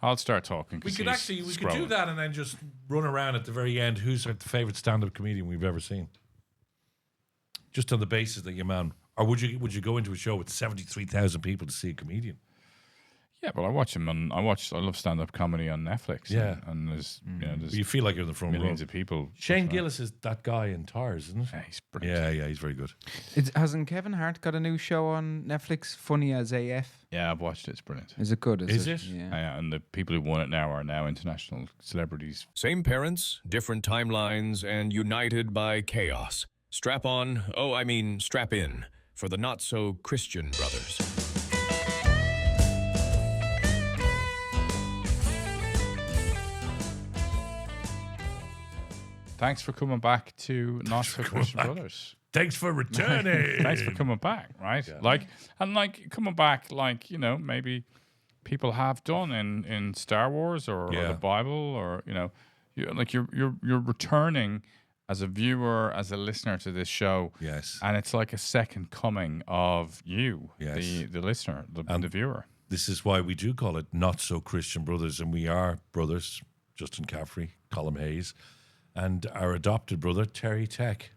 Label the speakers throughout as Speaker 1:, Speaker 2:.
Speaker 1: I'll start talking.
Speaker 2: We could do that and then just run around at the very end. Who's the favourite stand-up comedian we've ever seen? Just on the basis that you're man. Or would you go into a show with 73,000 people to see a comedian?
Speaker 1: Yeah, but I watch him I love stand-up comedy on Netflix.
Speaker 2: Yeah.
Speaker 1: And there's,
Speaker 2: You feel like you're in the front
Speaker 1: millions
Speaker 2: row.
Speaker 1: of people.
Speaker 2: Shane Gillis is that guy in Tires, isn't it?
Speaker 1: Yeah, he's brilliant.
Speaker 2: Yeah, he's very good.
Speaker 3: Hasn't Kevin Hart got a new show on Netflix, Funny as AF?
Speaker 1: Yeah, I've watched it. It's brilliant.
Speaker 3: Is it good?
Speaker 2: Is it?
Speaker 3: Yeah.
Speaker 1: And the people who won it now are now international celebrities.
Speaker 4: Same parents, different timelines, and united by chaos. Strap on, strap in, for the not-so-Christian brothers.
Speaker 1: Thanks for coming back to Not So Christian Brothers.
Speaker 2: Thanks for returning.
Speaker 1: Thanks for coming back, right? Yeah. Coming back, maybe people have done in Star Wars or the Bible, or you're returning as a viewer, as a listener to this show.
Speaker 2: Yes.
Speaker 1: And it's like a second coming of you,
Speaker 2: yes.
Speaker 1: the listener, the viewer.
Speaker 2: This is why we do call it Not So Christian Brothers, and we are brothers, Justin Caffrey, Colm Hayes, and our adopted brother, Terry Tech.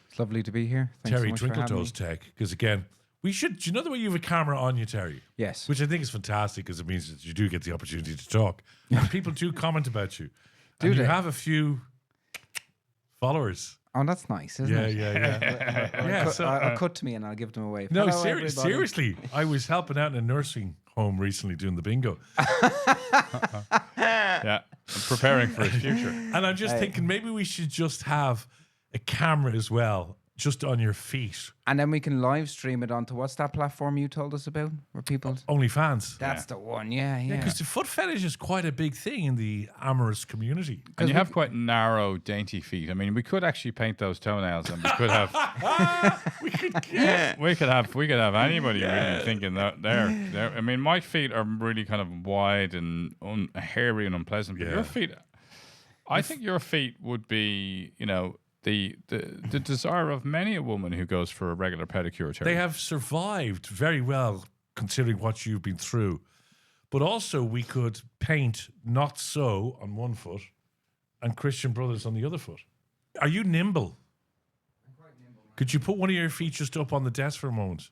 Speaker 3: It's lovely to be here. Thanks
Speaker 2: Terry
Speaker 3: so much for having me.
Speaker 2: Trinkletoes Tech. Because again, do you know the way you have a camera on you, Terry?
Speaker 3: Yes.
Speaker 2: Which I think is fantastic, because it means that you do get the opportunity to talk. And people do comment about you.
Speaker 3: Do
Speaker 2: and
Speaker 3: they?
Speaker 2: You have a few followers.
Speaker 3: Oh, that's nice, isn't it?
Speaker 2: Yeah.
Speaker 3: I'll cut to me and I'll give them away.
Speaker 2: No,
Speaker 3: Hello, everybody.
Speaker 2: seriously. I was helping out in a nursing home recently doing the bingo.
Speaker 1: Yeah, preparing for his future.
Speaker 2: And I'm just thinking maybe we should just have a camera as well, just on your feet.
Speaker 3: And then we can live stream it onto, what's that platform you told us about? Where people...
Speaker 2: OnlyFans.
Speaker 3: That's the one, yeah.
Speaker 2: Because the foot fetish is quite a big thing in the amorous community.
Speaker 1: And you have quite narrow, dainty feet. I mean, we could actually paint those toenails, and we could have we could have anybody really thinking that they're. I mean, my feet are really kind of wide and hairy and unpleasant. But your feet, I think your feet would be, the desire of many a woman who goes for a regular pedicure. Terry.
Speaker 2: They have survived very well considering what you've been through. But also we could paint Not So on one foot and Christian Brothers on the other foot. Are you nimble?
Speaker 3: I'm quite nimble.
Speaker 2: Could you put one of your feet just up on the desk for a moment?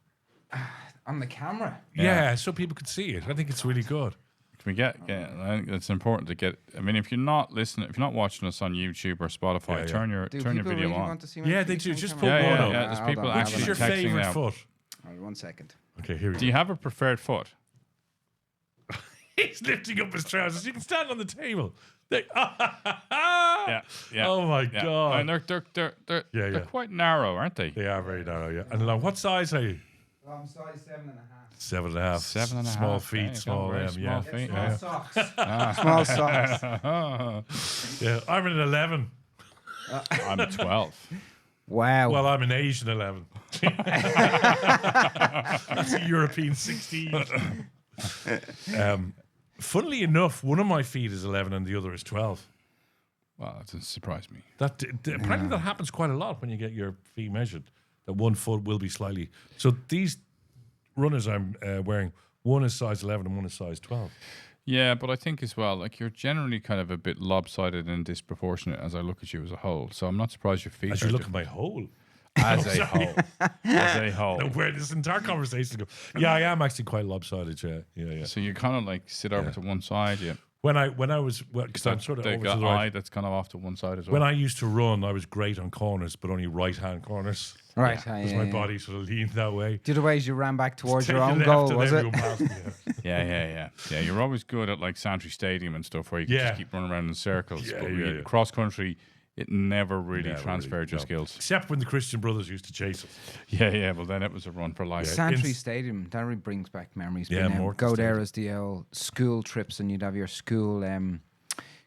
Speaker 3: On the camera?
Speaker 2: Yeah, so people could see it. I think it's really good.
Speaker 1: Can we get? I think it's important to get. I mean, if you're not listening, if you're not watching us on YouTube or Spotify, turn your video
Speaker 3: really
Speaker 1: on.
Speaker 3: Want to see my
Speaker 2: Yeah, they
Speaker 3: feet
Speaker 2: do.
Speaker 3: on
Speaker 2: Just
Speaker 3: camera?
Speaker 2: put one up.
Speaker 1: Yeah, there's people
Speaker 3: Hold on.
Speaker 2: Which is your
Speaker 1: texting
Speaker 2: favourite
Speaker 1: now.
Speaker 2: foot?
Speaker 3: All right, 1 second.
Speaker 2: Okay, here we
Speaker 1: Do
Speaker 2: go.
Speaker 1: you have a preferred foot?
Speaker 2: He's lifting up his trousers. You can stand on the table.
Speaker 1: Yeah.
Speaker 2: Oh my God.
Speaker 1: And they're quite narrow, aren't they?
Speaker 2: They are very narrow, yeah. And along, what size are you?
Speaker 3: I'm size 7.5.
Speaker 2: 7.5.
Speaker 1: 7.5.
Speaker 2: Small feet,
Speaker 1: Okay,
Speaker 2: small
Speaker 1: very
Speaker 2: M,
Speaker 1: small
Speaker 2: yeah.
Speaker 1: feet.
Speaker 3: Small
Speaker 1: Yeah.
Speaker 3: socks. Small socks.
Speaker 2: Yeah, I'm an 11.
Speaker 1: I'm a 12.
Speaker 3: Wow.
Speaker 2: Well, I'm an Asian 11. That's a European 16. Funnily enough, one of my feet is 11 and the other is 12.
Speaker 1: Well, that doesn't surprise me.
Speaker 2: Apparently that happens quite a lot when you get your feet measured. That one foot will be slightly. So these runners I'm wearing, one is size 11 and one is size 12.
Speaker 1: Yeah, but I think as well, like, you're generally kind of a bit lopsided and disproportionate as I look at you as a whole. So I'm not surprised your feet
Speaker 2: As
Speaker 1: are
Speaker 2: you look at my hole.
Speaker 1: as a whole. As a whole.
Speaker 2: Know where this entire conversation goes. Yeah, I am actually quite lopsided. Yeah.
Speaker 1: So you kind of like sit over to one side, yeah.
Speaker 2: When I was, because I'm sort of over to the
Speaker 1: eye
Speaker 2: right.
Speaker 1: that's kind of off to one side as well.
Speaker 2: When I used to run, I was great on corners, but only right-hand corners.
Speaker 3: Right.
Speaker 2: Because my body sort of leaned that way.
Speaker 3: The other ways you ran back towards
Speaker 2: Take
Speaker 3: your
Speaker 2: a
Speaker 3: own
Speaker 2: left
Speaker 3: goal,
Speaker 2: and
Speaker 3: was it?
Speaker 2: everyone passed me,
Speaker 1: Yeah, you're always good at like Santry Stadium and stuff where you can just keep running around in circles. But cross country, it never really transferred your skills.
Speaker 2: Except when the Christian Brothers used to chase us.
Speaker 1: Yeah. Well, then it was a run for life.
Speaker 3: Santry Stadium, that really brings back memories.
Speaker 2: Yeah,
Speaker 3: more. Go there as the old school trips, and you'd have your school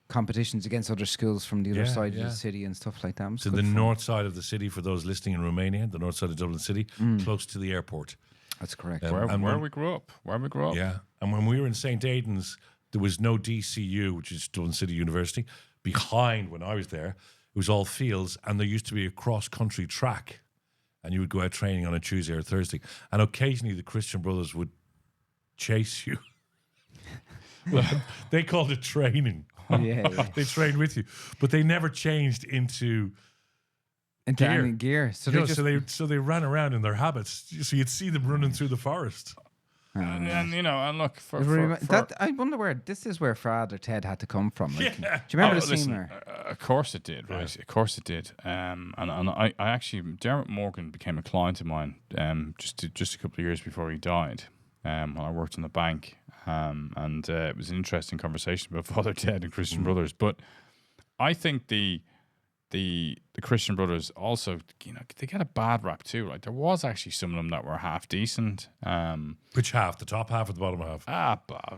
Speaker 3: competitions against other schools from the other side of the city and stuff like that.
Speaker 2: So the north side of the city, for those listening in Romania, the north side of Dublin City, close to the airport.
Speaker 3: That's correct.
Speaker 1: Where we grew up.
Speaker 2: Yeah. And when we were in St. Aidan's, there was no DCU, which is Dublin City University. Behind, when I was there, it was all fields, and there used to be a cross-country track, and you would go out training on a Tuesday or Thursday. And occasionally the Christian Brothers would chase you. They called it training.
Speaker 3: Yeah.
Speaker 2: They trained with you, but they never changed into
Speaker 3: Into
Speaker 2: gear.
Speaker 3: any gear. So
Speaker 2: You
Speaker 3: they
Speaker 2: know,
Speaker 3: just
Speaker 2: so they ran around in their habits. So you'd see them running through the forest.
Speaker 1: And you know, and look
Speaker 3: that I wonder where this is where Father Ted had to come from. Like,
Speaker 2: Yeah.
Speaker 3: do you remember the
Speaker 1: listen,
Speaker 3: scene where
Speaker 1: of course it did, right? Of course it did. And I actually Dermot Morgan became a client of mine just a couple of years before he died. When I worked in the bank, and it was an interesting conversation about Father Ted and Christian Brothers. But I think the Christian Brothers also, you know, they get a bad rap too. Right, there was actually some of them that were half decent.
Speaker 2: Which half? The top half or the bottom half?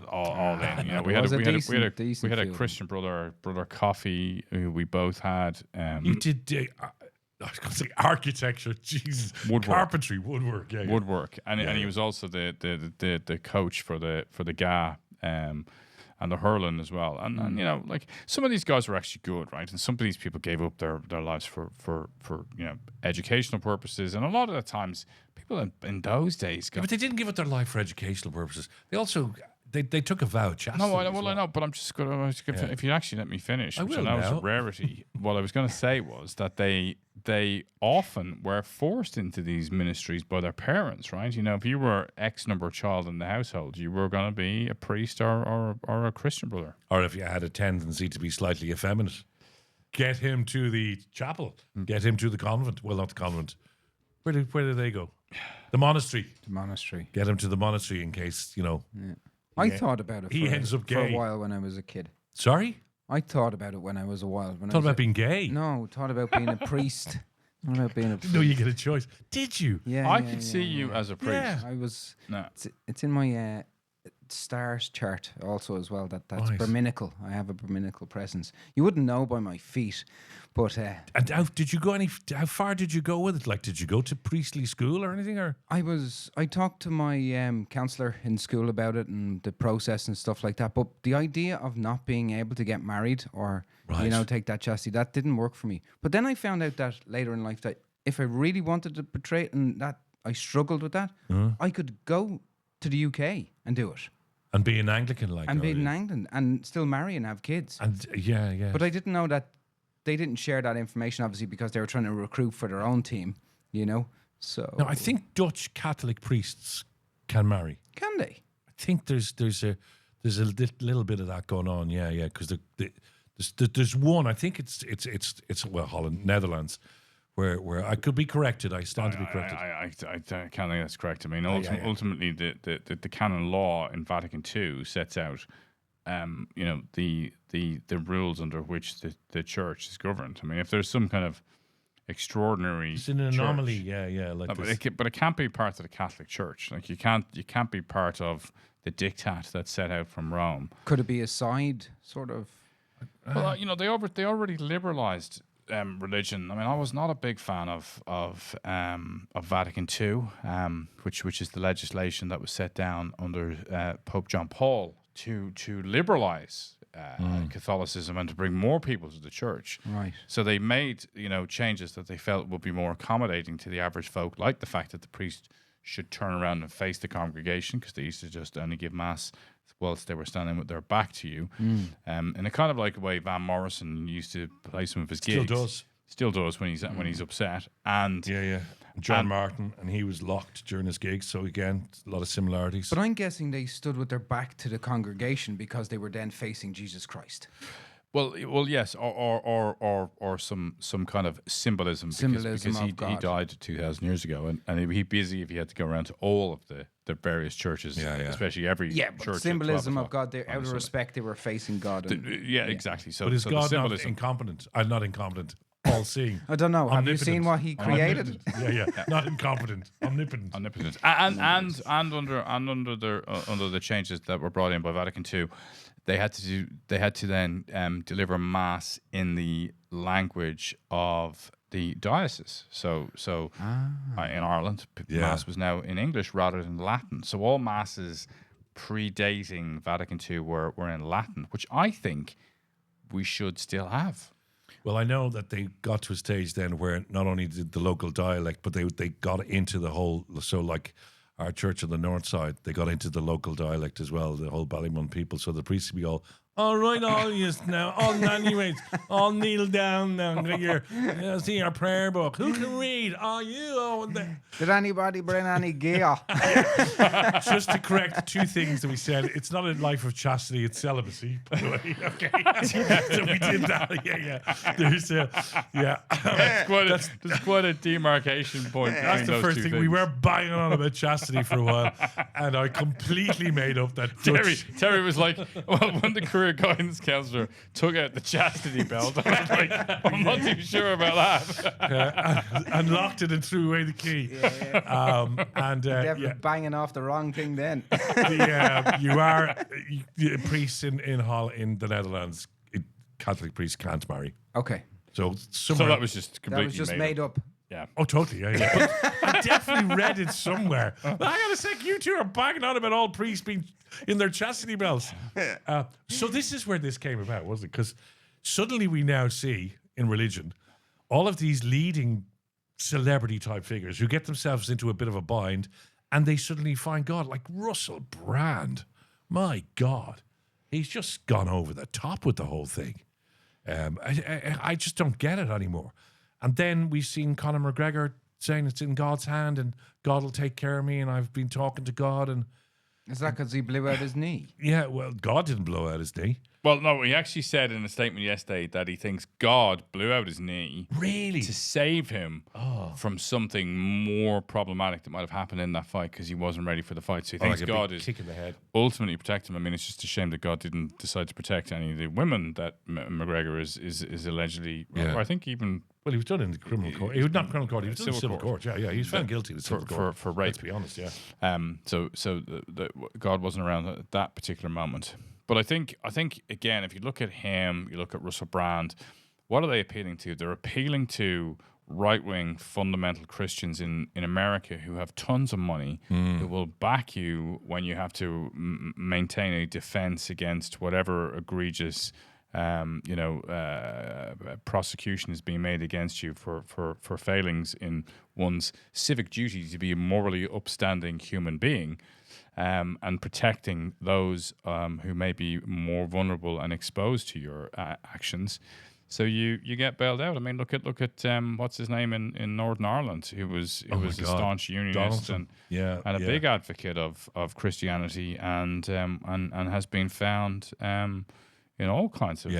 Speaker 1: All in. You know, we
Speaker 3: There
Speaker 1: had
Speaker 3: was a
Speaker 1: we
Speaker 3: decent
Speaker 1: had a
Speaker 3: few.
Speaker 1: Christian brother Coffee, who we both had.
Speaker 2: You did. I was going to say architecture. Jesus,
Speaker 1: Woodwork.
Speaker 2: carpentry, woodwork. Yeah, yeah.
Speaker 1: Woodwork, and he was also the coach for the GA. And the hurling as well, and you know, like some of these guys were actually good, right? And some of these people gave up their lives for you know, educational purposes, and a lot of the times people in those days
Speaker 2: Yeah, but they didn't give up their life for educational purposes. They also they took a vow of chastity.
Speaker 1: No,
Speaker 2: as
Speaker 1: I know, but I'm just going to. If you actually let me finish, which I
Speaker 2: will
Speaker 1: know is a
Speaker 2: now.
Speaker 1: rarity. What I was going to say was that they often were forced into these ministries by their parents, right? You know, if you were X number child in the household, you were going to be a priest or a Christian brother.
Speaker 2: Or if you had a tendency to be slightly effeminate, get him to the chapel, get him to the convent. Well, not the convent. Where did they go? The monastery.
Speaker 3: the monastery.
Speaker 2: Get him to the monastery in case, you know.
Speaker 3: I thought about it
Speaker 2: He ends up
Speaker 3: for a
Speaker 2: gay.
Speaker 3: while when I was a kid.
Speaker 2: Sorry?
Speaker 3: I thought about it when I was a while. When I
Speaker 2: Thought
Speaker 3: was
Speaker 2: about
Speaker 3: a-
Speaker 2: being gay.
Speaker 3: No, thought about being a priest. Thought about being a
Speaker 2: Didn't know you get a choice. Did you?
Speaker 3: Yeah,
Speaker 1: I
Speaker 3: yeah,
Speaker 1: could
Speaker 3: yeah,
Speaker 1: see you
Speaker 3: yeah.
Speaker 1: as a priest.
Speaker 2: Yeah.
Speaker 3: I was.
Speaker 1: No.
Speaker 3: It's in my stars chart also as well. That's
Speaker 2: Nice.
Speaker 3: Brahminical. I have a Brahminical presence. You wouldn't know by my feet, but
Speaker 2: And did you go how far did you go with it? Like, did you go to priestly school or anything? Or
Speaker 3: I talked to my counselor in school about it and the process and stuff like that. But the idea of not being able to get married or
Speaker 2: Right.
Speaker 3: take that chastity, that didn't work for me. But then I found out that later in life that if I really wanted to portray it and that I struggled with that, I could go to the UK and do it
Speaker 2: and be an Anglican like
Speaker 3: and
Speaker 2: or-
Speaker 3: be in England and still marry and have kids.
Speaker 2: And yeah.
Speaker 3: But I didn't know that they didn't share that information, obviously, because they were trying to recruit for their own team, So
Speaker 2: no, I think Dutch Catholic priests can marry.
Speaker 3: can they?
Speaker 2: I think there's a little bit of that going on. Yeah, because there's one. I think it's Holland, Netherlands, where I could be corrected. I stand to be corrected.
Speaker 1: I can't think that's correct. I mean,
Speaker 2: yeah.
Speaker 1: ultimately, the canon law in Vatican II sets out, you know, the rules under which the church is governed. I mean, if there's some kind of extraordinary,
Speaker 2: It's an anomaly. Yeah, like
Speaker 1: No, but
Speaker 2: this.
Speaker 1: it can't be part of the Catholic Church. Like you can't be part of the diktat that's set out from Rome.
Speaker 3: Could it be a side sort of?
Speaker 1: Well, you know, they already liberalized religion. I mean, I was not a big fan of Vatican II, which is the legislation that was set down under Pope John Paul to liberalize Catholicism and to bring more people to the church.
Speaker 3: Right.
Speaker 1: So they made, you know, changes that they felt would be more accommodating to the average folk, like the fact that the priest should turn around and face the congregation, because they used to just only give mass whilst they were standing with their back to you. In a kind of like a way Van Morrison used to play some of his gigs. Still does when he's upset. And
Speaker 2: Yeah. John Martin, and he was locked during his gigs. So again, a lot of similarities.
Speaker 3: But I'm guessing they stood with their back to the congregation because they were then facing Jesus Christ.
Speaker 1: Well, yes, or some kind of symbolism because
Speaker 3: Symbolism
Speaker 1: he
Speaker 3: of God.
Speaker 1: died 2,000 years ago, and he'd be busy if he had to go around to all of the various churches, especially every
Speaker 3: Yeah,
Speaker 1: church.
Speaker 3: but
Speaker 1: at
Speaker 3: symbolism
Speaker 1: 12
Speaker 3: of God. They,
Speaker 1: o'clock
Speaker 3: out
Speaker 1: on
Speaker 3: of
Speaker 1: Sunday.
Speaker 3: respect, they were facing God. And,
Speaker 1: Yeah, exactly. So,
Speaker 2: but is
Speaker 1: so
Speaker 2: God
Speaker 1: the
Speaker 2: not
Speaker 1: symbolism.
Speaker 2: incompetent? Not incompetent. All-seeing.
Speaker 3: I don't know. Have you
Speaker 2: Omnipotent.
Speaker 3: seen what he created?
Speaker 2: Omnipotent. Yeah. Not incompetent. Omnipotent.
Speaker 1: Omnipotent. And under the changes that were brought in by Vatican II, they had to then deliver mass in the language of the diocese. So in Ireland, mass was now in English rather than Latin. So all masses predating Vatican II were in Latin, which I think we should still have.
Speaker 2: Well, I know that they got to a stage then where not only did the local dialect, but they got into the whole. So, like, our church on the north side, they got into the local dialect as well, the whole Ballymun people. So the priests would be all right, all yous now, all anyways, all kneel down now. See your prayer book. Who can read? Oh, you. Oh,
Speaker 3: Did anybody bring any gear?
Speaker 2: just to correct two things that we said. It's not a life of chastity; it's celibacy. By the way, okay. So we did that. Yeah. There's
Speaker 1: There's quite a demarcation point.
Speaker 2: That's the first thing. We were banging on about chastity for a while, and I completely made up that
Speaker 1: Terry was like, well, when the career guidance counsellor took out the chastity belt, I was like, I'm not too sure about that.
Speaker 2: and locked it and threw away the key.
Speaker 3: Definitely banging off the wrong thing then.
Speaker 2: You are priests in the Netherlands. Catholic priests can't marry.
Speaker 3: Okay.
Speaker 2: So
Speaker 1: that was just completely
Speaker 3: made up.
Speaker 1: Yeah.
Speaker 2: Oh, totally. Yeah. I definitely read it somewhere. But I gotta say, you two are banging on about all priests being in their chastity belts. So this is where this came about, wasn't it? Because suddenly we now see in religion all of these leading celebrity type figures who get themselves into a bit of a bind, and they suddenly find God, like Russell Brand. My God, he's just gone over the top with the whole thing. I just don't get it anymore. And then we've seen Conor McGregor saying it's in God's hand and God will take care of me and I've been talking to God. And
Speaker 3: is that because he blew out his knee?
Speaker 2: Yeah, well, God didn't blow out his knee.
Speaker 1: Well, no, he actually said in a statement yesterday that he thinks God blew out his knee to save him from something more problematic that might have happened in that fight because he wasn't ready for the fight. So he thinks
Speaker 2: like
Speaker 1: God is
Speaker 2: kick in the head.
Speaker 1: Ultimately protect him. I mean, it's just a shame that God didn't decide to protect any of the women that McGregor is allegedly.
Speaker 2: Yeah.
Speaker 1: Or I think even.
Speaker 2: Well, he was done in the criminal court. He was not criminal court. He was in civil court. Yeah, he was found guilty in civil court
Speaker 1: for rape.
Speaker 2: Let's be honest. Yeah.
Speaker 1: So God wasn't around at that particular moment. But I think again, if you look at him, you look at Russell Brand, what are they appealing to? They're appealing to right-wing fundamental Christians in America who have tons of money, who will back you when you have to maintain a defense against whatever egregious prosecution is being made against you for failings in one's civic duty to be a morally upstanding human being. And protecting those who may be more vulnerable and exposed to your actions. So you get bailed out. I mean, look at what's his name in Northern Ireland, who was a staunch unionist and a big advocate of Christianity and has been found in all kinds of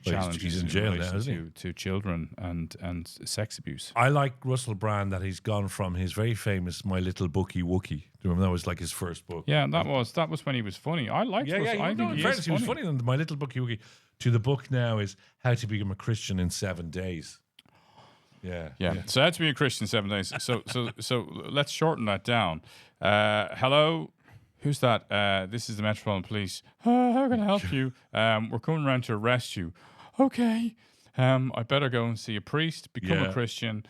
Speaker 1: challenges
Speaker 2: he's in jail now, isn't he?
Speaker 1: To children and sex abuse.
Speaker 2: I like Russell Brand that he's gone from his very famous My Little Bookie Wookie. Do you remember that was like his first book?
Speaker 1: Yeah, that was when he was funny. I liked Russell. I think he was funny
Speaker 2: than My Little Bookie Wookie. To the book now is How to Become a Christian in 7 Days. Yeah.
Speaker 1: So how to be a Christian in 7 days. So let's shorten that down. Hello. Who's that? This is the Metropolitan Police. How can I help you? We're coming around to arrest you. Okay. I better go and see a priest, become a Christian,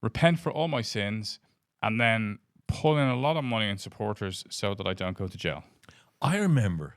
Speaker 1: repent for all my sins, and then pull in a lot of money and supporters so that I don't go to jail.
Speaker 2: I remember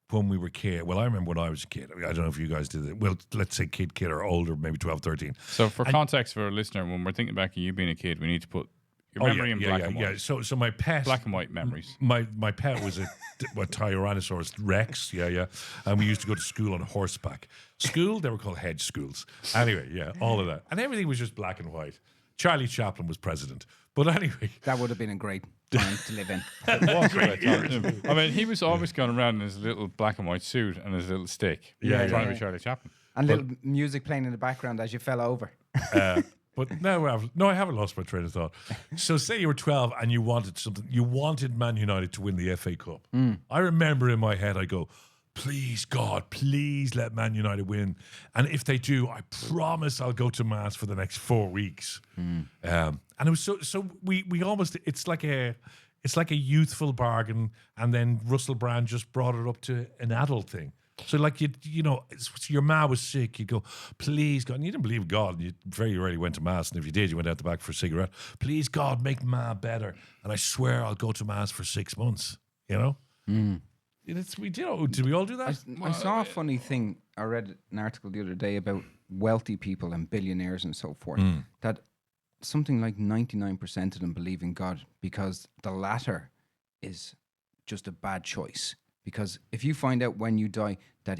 Speaker 2: when we were kids. Well, I remember when I was a kid. I don't know if you guys did it. Well, let's say kid or older, maybe 12, 13.
Speaker 1: So for context for a listener, when we're thinking back of you being a kid, we need to put your memory in black and white.
Speaker 2: Yeah. So my pet,
Speaker 1: black and white memories.
Speaker 2: My pet was a Tyrannosaurus Rex. Yeah. And we used to go to school on horseback. School, they were called hedge schools. Anyway, all of that, and everything was just black and white. Charlie Chaplin was president, but anyway,
Speaker 3: that would have been a great time to live in.
Speaker 1: I mean, he was always going around in his little black and white suit and his little stick, trying to be Charlie Chaplin,
Speaker 3: and little music playing in the background as you fell over.
Speaker 2: But I haven't lost my train of thought. So say you were 12 and you wanted something. You wanted Man United to win the FA Cup. I remember in my head, I go, please, God, please let Man United win. And if they do, I promise I'll go to Mass for the next 4 weeks. And it was so we almost, it's like a youthful bargain. And then Russell Brand just brought it up to an adult thing. So like your ma was sick, you go, please God, and you didn't believe God, and you very rarely went to Mass, and if you did, you went out the back for a cigarette. Please God, make ma better, and I swear I'll go to Mass for 6 months. You know, did we all do that?
Speaker 3: I saw a funny thing. I read an article the other day about wealthy people and billionaires and so forth. That something like 99% of them believe in God, because the latter is just a bad choice. Because if you find out when you die that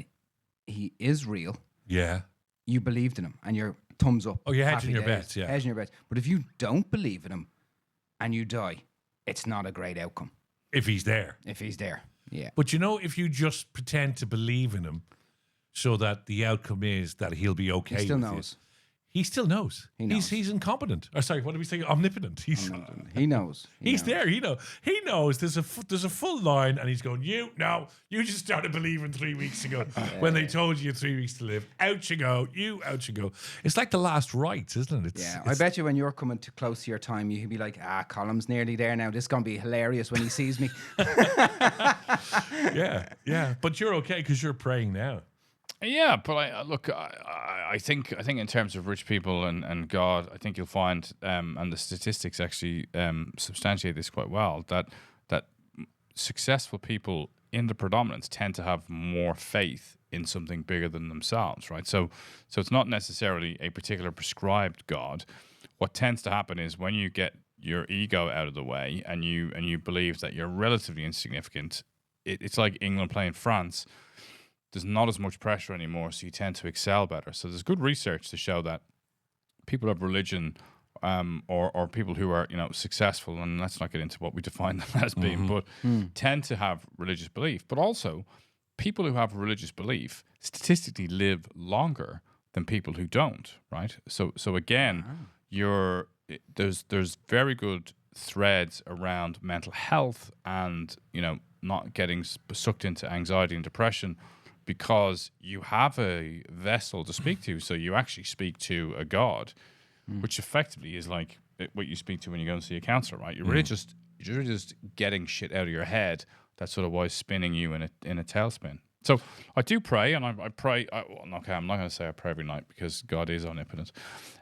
Speaker 3: he is real,
Speaker 2: Yeah.
Speaker 3: you believed in him and you're thumbs up.
Speaker 2: Oh, you're hedging
Speaker 3: happy
Speaker 2: your
Speaker 3: days,
Speaker 2: bets, yeah.
Speaker 3: hedging your bets. But if you don't believe in him and you die, it's not a great outcome
Speaker 2: If he's there.
Speaker 3: if he's there. Yeah.
Speaker 2: But if you just pretend to believe in him so that the outcome is that he'll be okay
Speaker 3: He still
Speaker 2: with
Speaker 3: knows.
Speaker 2: you. He still knows.
Speaker 3: He knows.
Speaker 2: He's incompetent. Or sorry, what did we say? Omnipotent. He's
Speaker 3: He knows.
Speaker 2: he's there. He knows. There's a full line, and he's going. You just started believing 3 weeks ago when they told you 3 weeks to live. Out you go. Out you go. It's like the last rites, isn't it?
Speaker 3: I bet you when you're coming too close to your time, you can be like, Colm's nearly there now. This is going to be hilarious when he sees me.
Speaker 2: Yeah. But you're okay because you're praying now.
Speaker 1: Yeah, but I think in terms of rich people and God, I think you'll find, and the statistics actually substantiate this quite well, that successful people in the predominance tend to have more faith in something bigger than themselves, right? So it's not necessarily a particular prescribed God. What tends to happen is when you get your ego out of the way and you believe that you're relatively insignificant, it's like England playing France. There's not as much pressure anymore, so you tend to excel better. So there's good research to show that people of religion, or people who are successful, and let's not get into what we define them as being, but tend to have religious belief. But also, people who have religious belief statistically live longer than people who don't. Right. So again, there's very good threads around mental health and not getting sucked into anxiety and depression, because you have a vessel to speak to. So you actually speak to a God, which effectively is like what you speak to when you go and see a counselor, right? You're really just getting shit out of your head that's otherwise spinning you in a tailspin. So I do pray, and I pray. I'm not going to say I pray every night because God is omnipotent,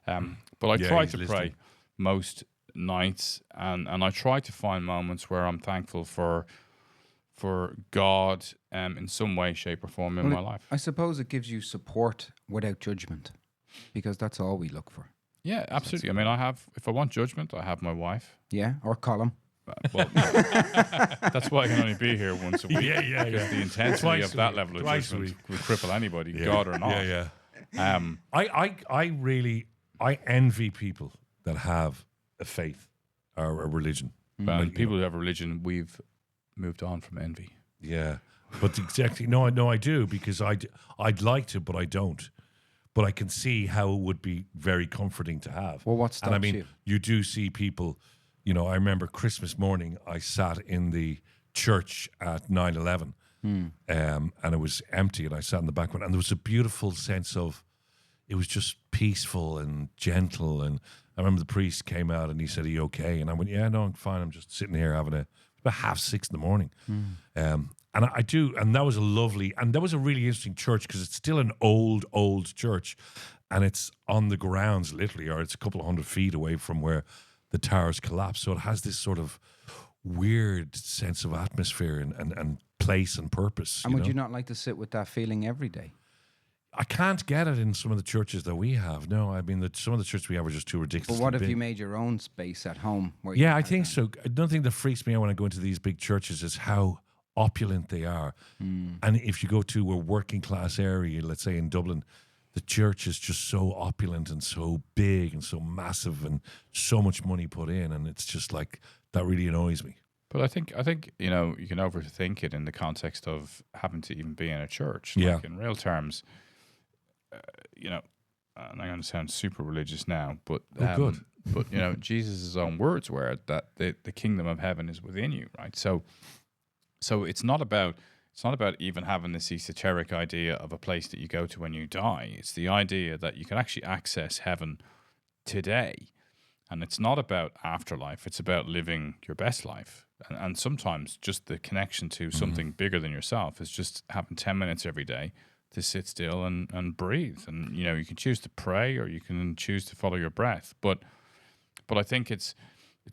Speaker 1: but I try to pray most nights, and I try to find moments where I'm thankful for God in some way, shape, or form in my life.
Speaker 3: I suppose it gives you support without judgment, because that's all we look for.
Speaker 1: Yeah, absolutely. I mean, if I want judgment, I have my wife.
Speaker 3: Yeah, or Colm.
Speaker 1: Well, that's why I can only be here once a week.
Speaker 2: Yeah.
Speaker 1: Because the intensity of that level of judgment would cripple anybody, God or not.
Speaker 2: Yeah. I envy people that have a faith or a religion.
Speaker 1: And people who have a religion, we've moved on from envy.
Speaker 2: Yeah, but exactly. No, I do, because I'd like to, but I don't. But I can see how it would be very comforting to have.
Speaker 3: Well, what stops
Speaker 2: And I mean,
Speaker 3: you?
Speaker 2: you do see people. I remember Christmas morning, I sat in the church at 9/11, and it was empty, and I sat in the back one, and there was a beautiful sense of, it was just peaceful and gentle. And I remember the priest came out and he said, "Are you okay?" And I went, "Yeah, no, I'm fine. I'm just sitting here having about 6:30 in the morning." And I do, and that was a really interesting church, because it's still an old church, and it's on the grounds literally, or it's a couple of 100 feet away from where the towers collapsed. So it has this sort of weird sense of atmosphere and place and purpose.
Speaker 3: And would you not like to sit with that feeling every day?
Speaker 2: I can't get it in some of the churches that we have. No, I mean, some of the churches we have are just too ridiculous.
Speaker 3: But what if you made your own space at home? Where you
Speaker 2: Yeah, I
Speaker 3: have
Speaker 2: think
Speaker 3: that?
Speaker 2: so. Another thing that freaks me out when I go into these big churches is how opulent they are. And if you go to a working class area, let's say in Dublin, the church is just so opulent and so big and so massive and so much money put in, and it's just like, that really annoys me.
Speaker 1: But I think you can overthink it in the context of having to even be in a church.
Speaker 2: Yeah.
Speaker 1: Like in real terms, and I'm going to sound super religious now, but
Speaker 2: good.
Speaker 1: But Jesus' own words were that the kingdom of heaven is within you, right? So it's not about even having this esoteric idea of a place that you go to when you die. It's the idea that you can actually access heaven today. And it's not about afterlife. It's about living your best life. And sometimes just the connection to something bigger than yourself is just having 10 minutes every day to sit still and breathe. And, you can choose to pray, or you can choose to follow your breath. But I think it's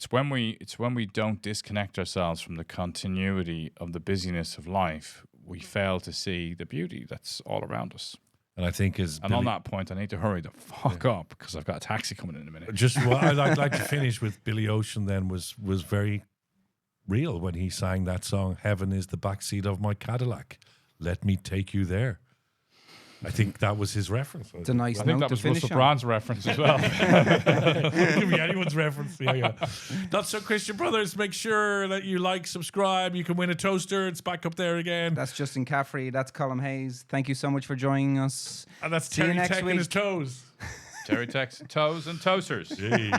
Speaker 1: when we don't disconnect ourselves from the continuity of the busyness of life, we fail to see the beauty that's all around us.
Speaker 2: And I think as
Speaker 1: And on that point, I need to hurry the fuck up because I've got a taxi coming in a minute.
Speaker 2: just what I'd like to finish with Billy Ocean then was very real when he sang that song, Heaven is the Backseat of My Cadillac. Let me take you there. I think that was his reference.
Speaker 3: It's a nice
Speaker 1: I think
Speaker 3: note
Speaker 1: that
Speaker 3: to
Speaker 1: was
Speaker 3: finish
Speaker 1: Russell
Speaker 3: on.
Speaker 1: Brand's reference as well.
Speaker 2: Could be anyone's reference. Yeah. Not So Christian Brothers. Make sure that you like, subscribe. You can win a toaster. It's back up there again.
Speaker 3: That's Justin Caffrey. That's Colm Hayes. Thank you so much for joining us.
Speaker 2: And that's
Speaker 3: See you
Speaker 2: Terry
Speaker 3: next
Speaker 2: Tech and
Speaker 3: week.
Speaker 2: his toes.
Speaker 1: Terry Tex, toes and toasters.
Speaker 2: Hey.